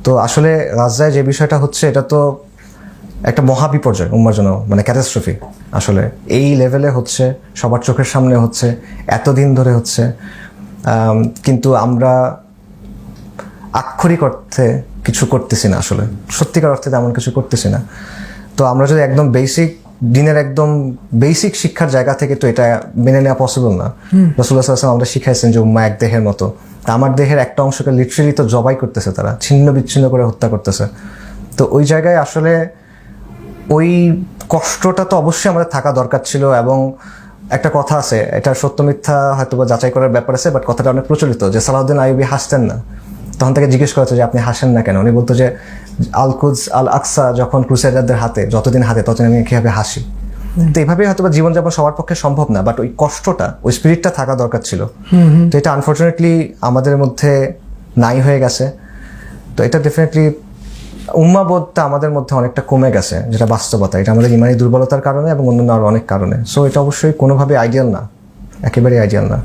তো আসলে গাজায় যে বিষয়টা হচ্ছে এটা তো একটা মহাবিপর্যয় উম্মার জন্য, মানে ক্যাটাস্ট্রফি। আসলে এই লেভেলে হচ্ছে, সবার চোখের সামনে হচ্ছে, এতদিন ধরে হচ্ছে, কিন্তু আমরা আক্ষরিক অর্থে কিছু করতেছি না, আসলে সত্যিকার অর্থে তেমন কিছু করতেছি না। তো আমরা যদি একদম বেসিক দিনের একদম বেসিক শিক্ষার জায়গা থেকে, তো এটা মেনে নেওয়া পসিবল না। রাসূলুল্লাহ সাল্লাল্লাহু আলাইহি ওয়াসাল্লাম আমরা শিখাইছেন যে উম্মা এক দেহের মতো। তা আমার দেহের একটা অংশকে লিটারেলি তো জবাই করতেছে, তারা ছিন্ন বিচ্ছিন্ন করে হত্যা করতেছে। তো ওই জায়গায় আসলে ওই কষ্টটা তো অবশ্যই আমাদের থাকা দরকার ছিল। এবং একটা কথা আছে, এটা সত্য মিথ্যা হয়তো বা যাচাই করার ব্যাপার আছে, বাট কথাটা অনেক প্রচলিত যে সালাউদ্দিন আইয়ুবী হাসতেন না। তখন তাকে জিজ্ঞেস করা হতো যে আপনি হাসেন না কেন? উনি বলতো যে আল কুদস আল আকসা যখন ক্রুসেডারদের হাতে, যতদিন হাতে ততদিন আমি কিভাবে হাসি। তো এইভাবেই হয়তো বা জীবনযাপন সবার পক্ষে সম্ভব না, বাট ওই কষ্টটা, ওই স্পিরিটটা থাকা দরকার ছিল। তো এটা আনফর্চুনেটলি আমাদের মধ্যে নাই হয়ে গেছে। তো এটা ডেফিনেটলি উম্মাবোধটা আমাদের মধ্যে অনেকটা কমে গেছে, যেটা বাস্তবতা। এটা আমাদের ইমানি দুর্বলতার কারণে এবং অন্যান্য আরো অনেক কারণে। সো এটা অবশ্যই কোনোভাবে আইডিয়াল না, একেবারেই আইডিয়াল না।